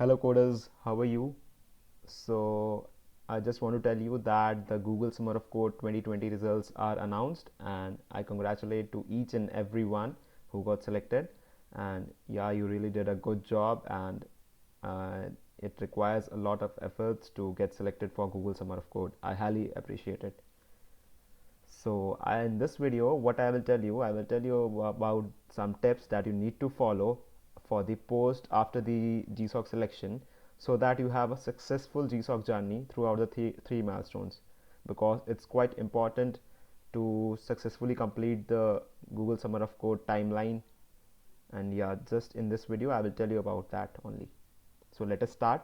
Hello coders, how are you? So I just want to tell you that the Google Summer of Code 2020 results are announced, and I congratulate to each and every one who got selected. And yeah, you really did a good job, and uh, it requires a lot of efforts to get selected for Google Summer of Code. I highly appreciate it. So in this video, what I will tell you about some tips that you need to follow for the post after the GSOC selection, so that you have a successful GSOC journey throughout the three milestones, because it's quite important to successfully complete the Google Summer of Code timeline. And yeah, just in this video I will tell you about that only. So let us start.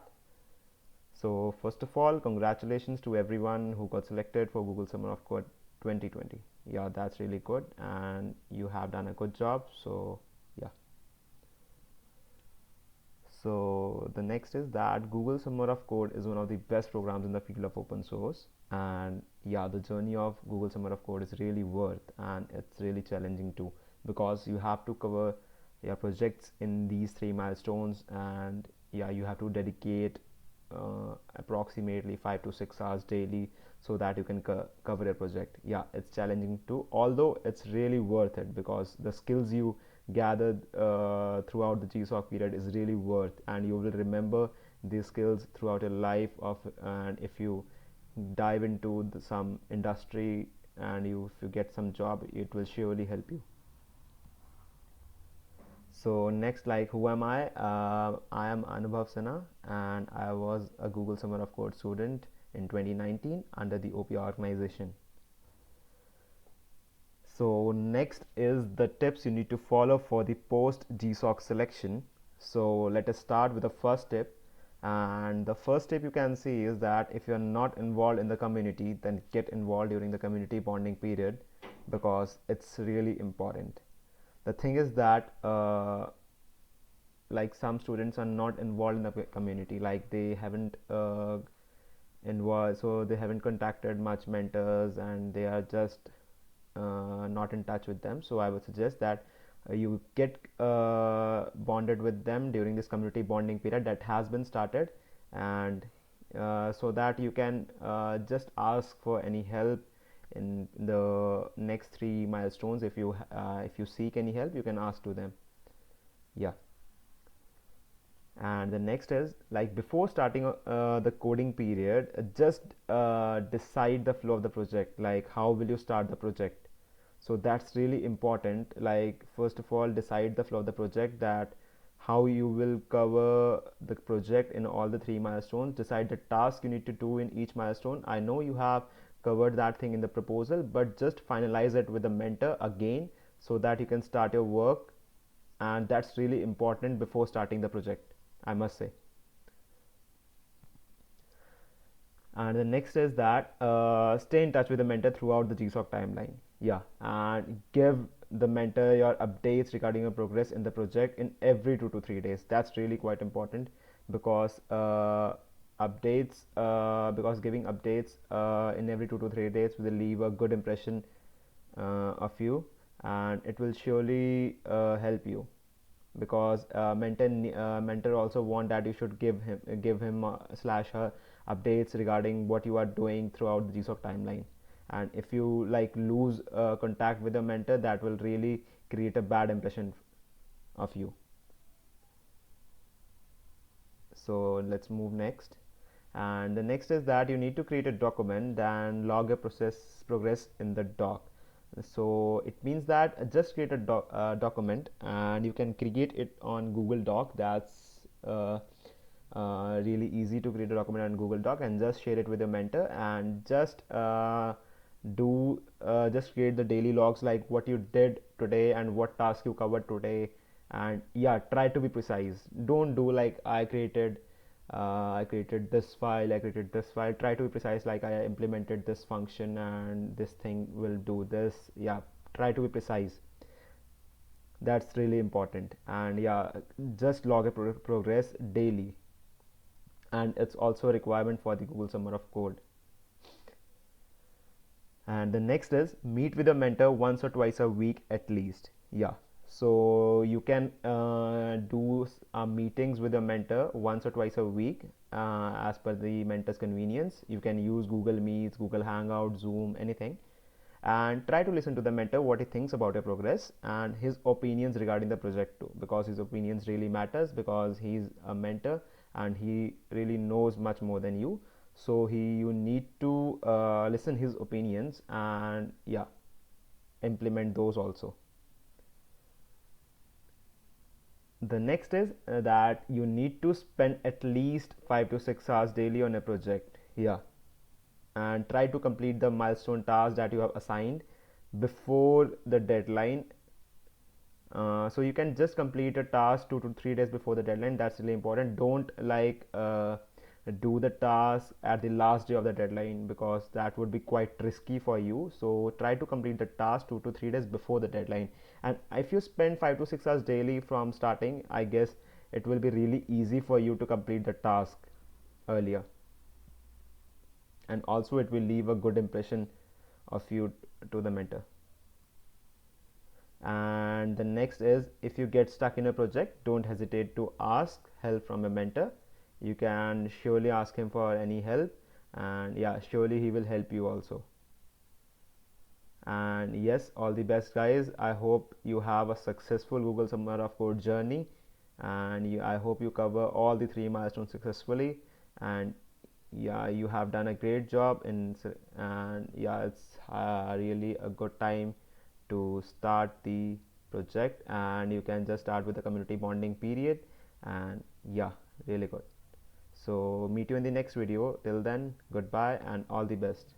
So first of all, congratulations to everyone who got selected for Google Summer of Code 2020. Yeah, that's really good, and you have done a good job. So yeah. So the next is that Google Summer of Code is one of the best programs in the field of open source. And yeah, the journey of Google Summer of Code is really worth, and it's really challenging too, because you have to cover your projects in these three milestones. And yeah, you have to dedicate approximately 5 to 6 hours daily, so that you can cover a project. Yeah, it's challenging too, although it's really worth it, because the skills you gathered throughout the GSOC period is really worth, and you will remember these skills throughout your life of. And if you dive into some industry, and if you get some job, it will surely help you. So next, like, who am I am Anubhav Sinha, and I was a Google Summer of Code student in 2019 under the OP organization. So next is the tips you need to follow for the post GSOC selection. So let us start with the first tip. And the first tip you can see is that if you're not involved in the community, then get involved during the community bonding period, because it's really important. The thing is that like, some students are not involved in the community, like they haven't involved, so they haven't contacted much mentors, and they are just not in touch with them. So I would suggest that you get bonded with them during this community bonding period that has been started. And so that you can just ask for any help in the next three milestones. If you seek any help, you can ask to them. Yeah. And the next is, like, before starting the coding period, just decide the flow of the project, like how will you start the project. So that's really important. Like, first of all, decide the flow of the project, that how you will cover the project in all the three milestones. Decide the task you need to do in each milestone. I know you have covered that thing in the proposal, but just finalize it with the mentor again, so that you can start your work. And that's really important before starting the project, I must say. And the next is that stay in touch with the mentor throughout the GSOC timeline. Yeah, and give the mentor your updates regarding your progress in the project in every 2 to 3 days. That's really quite important, because because giving updates in every 2 to 3 days will leave a good impression of you, and it will surely help you, because mentor also want that you should give him slash her updates regarding what you are doing throughout the GSOC timeline. And if you, like, lose contact with the mentor, that will really create a bad impression of you. So let's move next. And the next is that you need to create a document and log a progress in the doc. So it means that just create a document, and you can create it on Google Doc. That's really easy to create a document on Google Doc, and just share it with your mentor, and just create the daily logs, like what you did today and what task you covered today. And yeah, try to be precise. Don't do like, I created this file, I created this file. Try to be precise, like, I implemented this function and this thing will do this. Yeah, try to be precise. That's really important. And yeah, just log a progress daily, and it's also a requirement for the Google Summer of Code. And the next is meet with a mentor once or twice a week at least. Yeah, So you can do meetings with your mentor once or twice a week as per the mentor's convenience. You can use Google Meets, Google Hangout, Zoom, anything, and try to listen to the mentor what he thinks about your progress and his opinions regarding the project too, because his opinions really matters, because he's a mentor and he really knows much more than you. So you need to listen his opinions and yeah, implement those also. The next is that you need to spend at least 5 to 6 hours daily on a project. Yeah, and try to complete the milestone task that you have assigned before the deadline. So you can just complete a task 2 to 3 days before the deadline. That's really important. Don't do the task at the last day of the deadline, because that would be quite risky for you. So try to complete the task 2 to 3 days before the deadline. And if you spend 5 to 6 hours daily from starting, I guess it will be really easy for you to complete the task earlier, and also it will leave a good impression of you to the mentor. And the next is, if you get stuck in a project, don't hesitate to ask help from a mentor. You can surely ask him for any help, and yeah, surely he will help you also. And yes, all the best guys. I hope you have a successful Google Summer of Code journey, and I hope you cover all the 3 milestones successfully. And yeah, you have done a great job and yeah, it's really a good time to start the project, and you can just start with the community bonding period. And yeah, really good. So meet you in the next video. Till then, goodbye and all the best.